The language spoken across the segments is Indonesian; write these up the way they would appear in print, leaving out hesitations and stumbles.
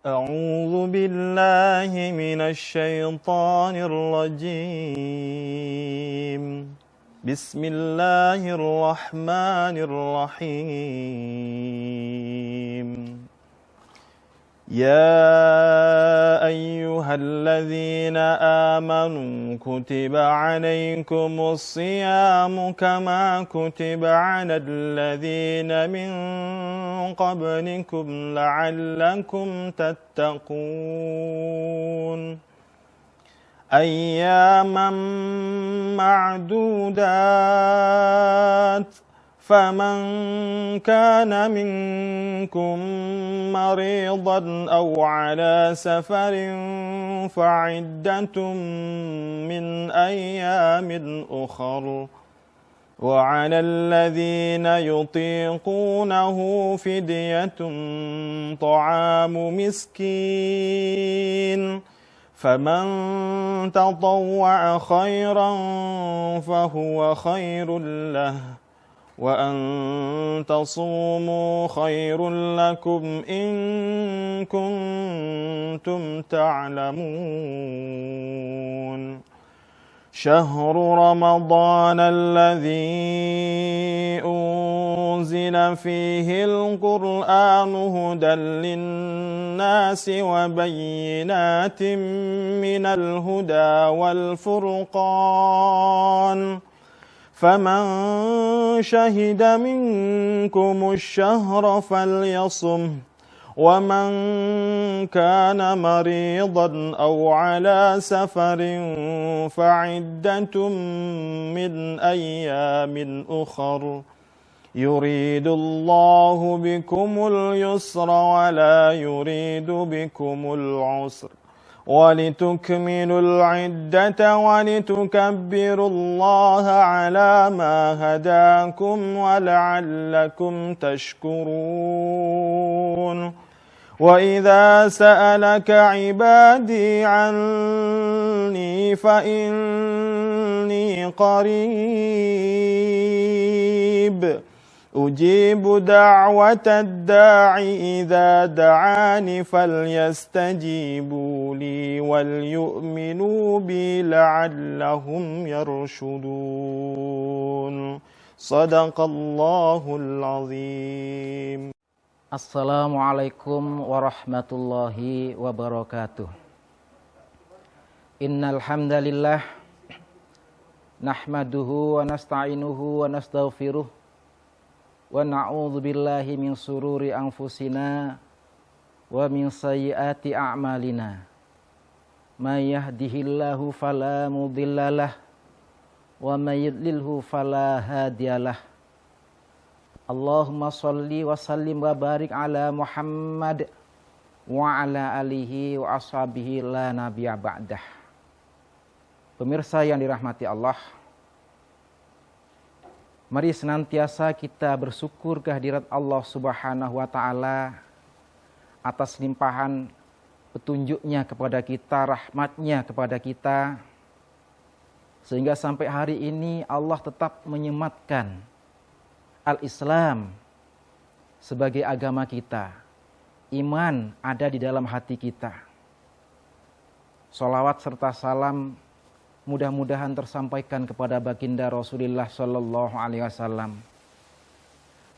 أعوذ بالله من الشيطان الرجيم بسم الله الرحمن الرحيم يا أيها الذين آمنوا كتب عليكم الصيام كما كتب على الذين من قبلكم لعلكم تتقون أياما معدودات فمن كان منكم مريضا أو على سفر فعدة من أيام أخر وعلى الذين يطيقونه فدية طعام مسكين فمن تطوع خيرا فهو خير له وأن تصوموا خير لكم إن كنتم تعلمون شهر رمضان الذي أنزل فيه القرآن هدى للناس وبينات من الهدى والفرقان فمن شهد منكم الشهر فليصم ومن كان مريضا أو على سفر فعدة من أيام أخر يريد الله بكم اليسر ولا يريد بكم العسر ولتكملوا العدة ولتكبروا الله على ما هداكم ولعلكم تشكرون وإذا سألك عبادي عني فإني قريب أجيب دعوة الداع إذا دعاني فليستجيبوا لي وليؤمنوا بي لعلهم يرشدون صدق الله العظيم. Assalamualaikum warahmatullahi wabarakatuh. Innal hamdalillah nahmaduhu wa nasta'inuhu wa nastaghfiruh wa na'udzu billahi min sururi anfusina wa min sayyiati a'malina. May yahdihillahu fala mudhillalah wa may yudlilhu fala hadiyalah. Allahumma sholli wa sallim wa barik ala Muhammad wa ala alihi wa ashabihi la nabiyya ba'dah. Pemirsa yang dirahmati Allah, mari senantiasa kita bersyukur kehadirat Allah Subhanahu wa taala atas limpahan petunjuknya kepada kita, rahmatnya kepada kita, sehingga sampai hari ini Allah tetap menyematkan Al-Islam sebagai agama kita. Iman ada di dalam hati kita. Sholawat serta salam mudah-mudahan tersampaikan kepada baginda Rasulullah Sallallahu Alaihi Wasallam,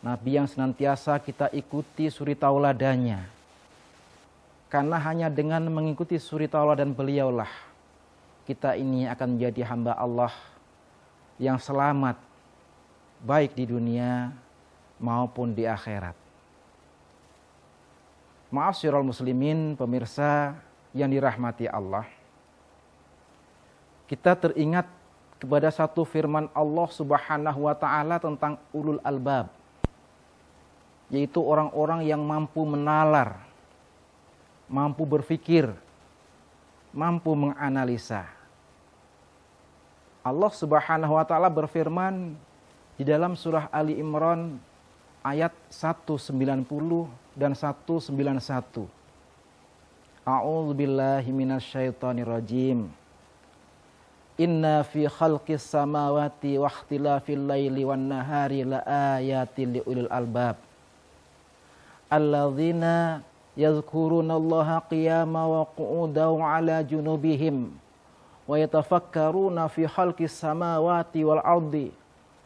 Nabi yang senantiasa kita ikuti suri tauladannya. Karena hanya dengan mengikuti suri tauladan beliaulah kita ini akan menjadi hamba Allah yang selamat, baik di dunia maupun di akhirat. Ma'asyiral muslimin, pemirsa yang dirahmati Allah, kita teringat kepada satu firman Allah Subhanahu wa taala tentang ulul albab, yaitu orang-orang yang mampu menalar, mampu berpikir, mampu menganalisa. Allah Subhanahu wa taala berfirman di dalam surah Ali Imran ayat 190 dan 191. A'udzubillahi minasyaitonirrajim. Inna fi khalqis samawati wa ikhtilafil laili wan nahari laayatil liulil albab. Alladzina yadhkurunallaha qiyama wa qu'udan ala junubihim wa yatafakkaruna fi khalqis samawati wal ardi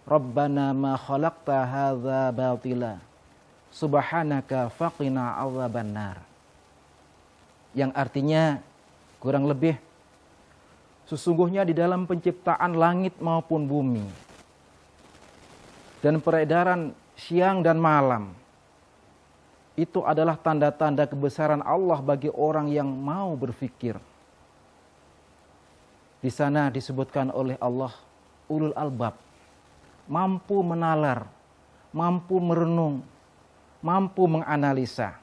rabbana ma khalaqta hadza batila subhanaka faqina adzabannar. Yang artinya kurang lebih, sesungguhnya di dalam penciptaan langit maupun bumi dan peredaran siang dan malam, itu adalah tanda-tanda kebesaran Allah bagi orang yang mau berfikir. Di sana disebutkan oleh Allah ulul albab, mampu menalar, mampu merenung, mampu menganalisa.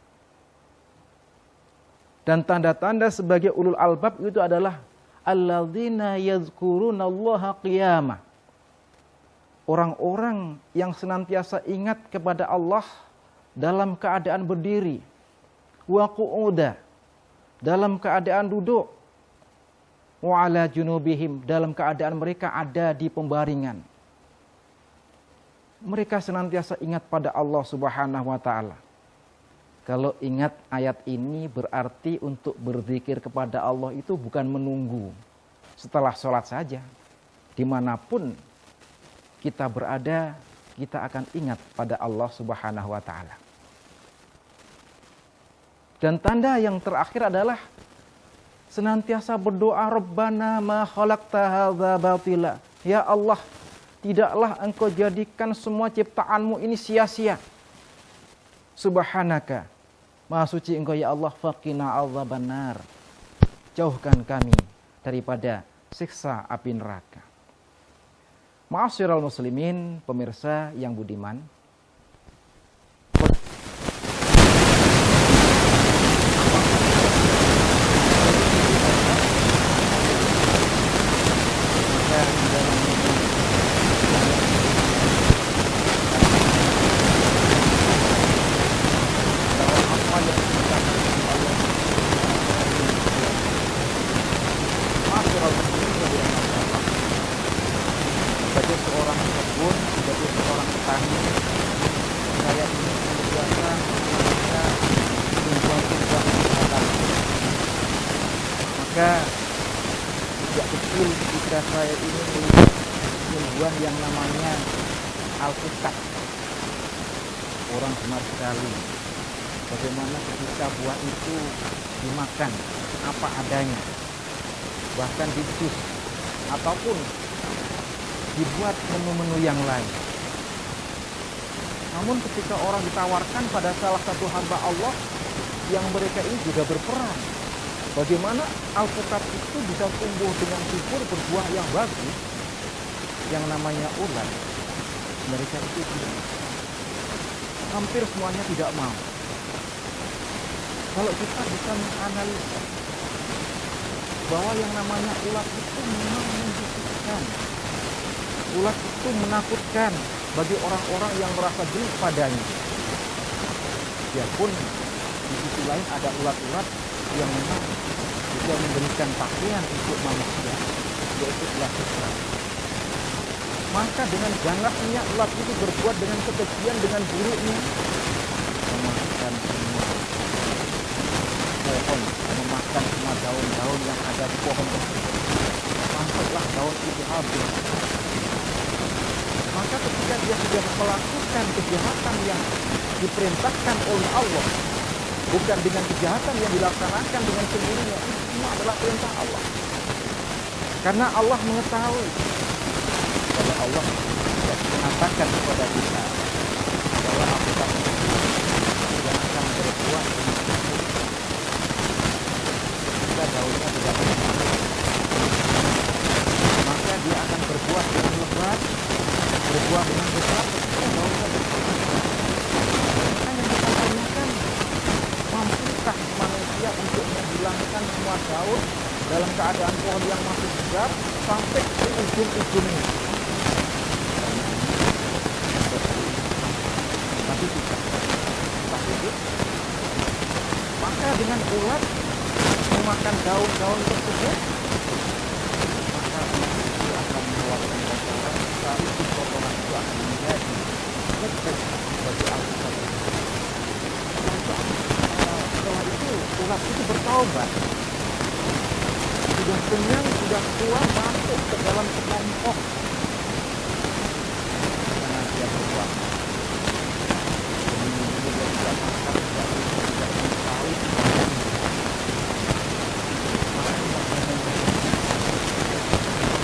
Dan tanda-tanda sebagai ulul albab itu adalah alladzina yadhkurunallaha qiyama. Orang-orang yang senantiasa ingat kepada Allah dalam keadaan berdiri, wa qu'uda, dalam keadaan duduk, wa ala junubihim, dalam keadaan mereka ada di pembaringan. Mereka senantiasa ingat pada Allah Subhanahu wa taala. Kalau ingat ayat ini berarti untuk berzikir kepada Allah itu bukan menunggu setelah sholat saja. Dimanapun kita berada, kita akan ingat pada Allah Subhanahu wa taala. Dan tanda yang terakhir adalah senantiasa berdoa, Rabbana ma khalaqta hadza batila. Ya Allah, tidaklah Engkau jadikan semua ciptaanmu ini sia-sia. Subhanaka, Maha suci Engkau ya Allah, faqina adzabannar. Jauhkan kami daripada siksa api neraka. Ma'asyiral muslimin, pemirsa yang budiman, sebagai seorang kebun, sebagai seorang petani, saya ini biasa menjaga tumbuhan-tumbuhan kesehatan. Maka sejak kecil ketika saya ini melihat tumbuhan yang namanya alpukat, orang gemar sekali bagaimana ketika buah itu dimakan apa adanya, bahkan di jus ataupun dibuat menu-menu yang lain. Namun ketika orang ditawarkan pada salah satu hamba Allah yang mereka ini juga berperan, bagaimana alpukat itu bisa tumbuh dengan subur, berbuah yang bagus, yang namanya ulat, mereka itu tidak. Hampir semuanya tidak mau. Kalau kita bisa menganalisa bahwa yang namanya ulat itu memang menjijikkan, ulat itu menakutkan bagi orang-orang yang merasa geli padanya. Biarpun di sisi lain ada ulat-ulat yang memang bisa memberikan pakaian untuk manusia, yaitu ulat sutra. Maka dengan ganasnya ulat itu berbuat dengan kekejian, dengan buruknya, memakan semua pohon, memakan semua daun-daun yang ada di pohon tersebut. Sampailah daun itu habis. Maka ketika dia sudah melakukan kejahatan yang diperintahkan oleh Allah, bukan dengan kejahatan yang dilaksanakan dengan sendirinya, itu semua adalah perintah Allah. Karena Allah mengetahui, kalau Allah mengatakan kepada kita bahwa alpukat yang akan berbuah dengan subur, jika daunnya tidak berbuah, maka dia akan berbuah dengan lebat, berbuah dengan besar, ketika daunnya berbuah. Maka yang kita tanyakan, mampukah manusia untuk menghilangkan semua daun dalam keadaan pohon yang masih segar sampai ke ujung-ujungnya? Tapi tidak. Tapi tidak. Maka dengan ulat memakan daun-daun tersebut, maka dia akan mengeluarkan kotoran, sekaligus kotoran itu akan menjadi pupuk bagi alpukat. Setelah bertobat, sudah kenyang, sudah puas, masuk ke dalam kelompok karena dia berpuasa. Kemudian dia tidak makan, tidak minum, tidak mengetahui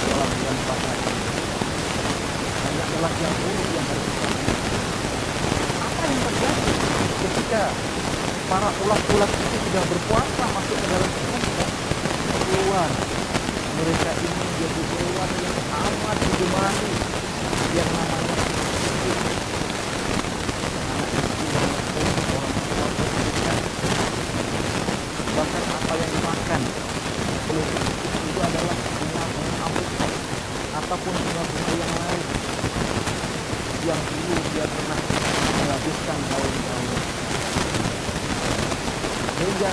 dalam bulan puasa ini banyak lelaki yang buruk yang harus kita. Apa yang terjadi ketika para ulat-ulat itu sudah berpuasa masuk ke dalam kelompok? Keluar, mereka ini menjadi hewan yang amat digemari yang namanya bahkan apa yang dimakan oleh itu adalah bunga-bunga amput ataupun bunga-bunga yang lain yang dulu dia pernah menghabiskan daun-daun. Sehingga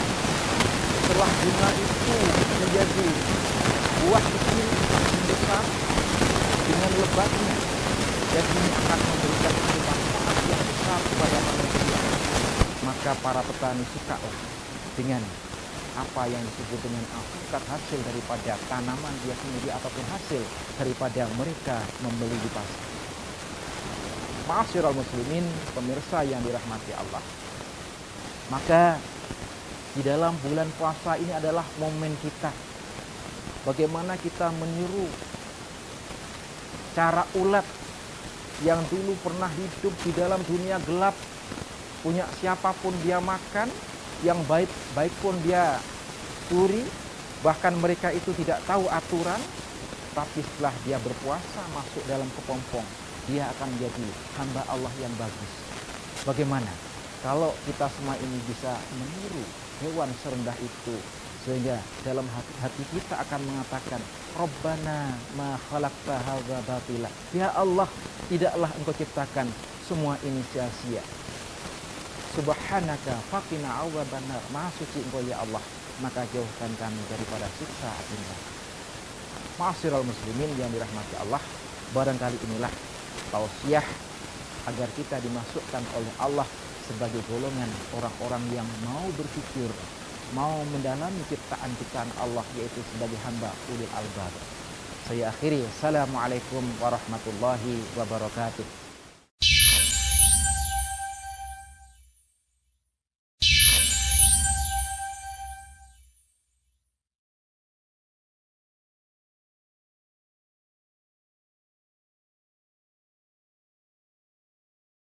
setelah bunga itu menjadi buah kecil makin besar dengan lebatnya, dan ini akan memberikan manfaat yang besar kepada manusia. Maka para petani suka dengan apa yang disebut dengan alpukat, hasil daripada tanaman dia sendiri ataupun hasil daripada mereka membeli di pasar. Ma'asyiral muslimin, pemirsa yang dirahmati Allah. Maka di dalam bulan puasa ini adalah momen kita. Bagaimana kita meniru cara ulat yang dulu pernah hidup di dalam dunia gelap. Punya siapapun dia makan, yang baik pun dia curi. Bahkan mereka itu tidak tahu aturan. Tapi setelah dia berpuasa masuk dalam kepompong, dia akan menjadi hamba Allah yang bagus. Bagaimana kalau kita semua ini bisa meniru hewan serendah itu, sehingga dalam hati kita akan mengatakan, Rabbana ma khalaqta hadza batila. Ya Allah, tidaklah engkau ciptakan semua ini sia-sia. Subhanaka faqina azabannar. Maha suci engkau ya Allah, maka jauhkan kami daripada siksa api neraka. Ma'asyiral muslimin yang dirahmati Allah, barangkali inilah tausiah agar kita dimasukkan oleh Allah sebagai golongan orang-orang yang mau berpikir, mau mendalami ciptaan-ciptaan Allah, yaitu sebagai hamba ulil albab. Saya akhiri, assalamualaikum warahmatullahi wabarakatuh.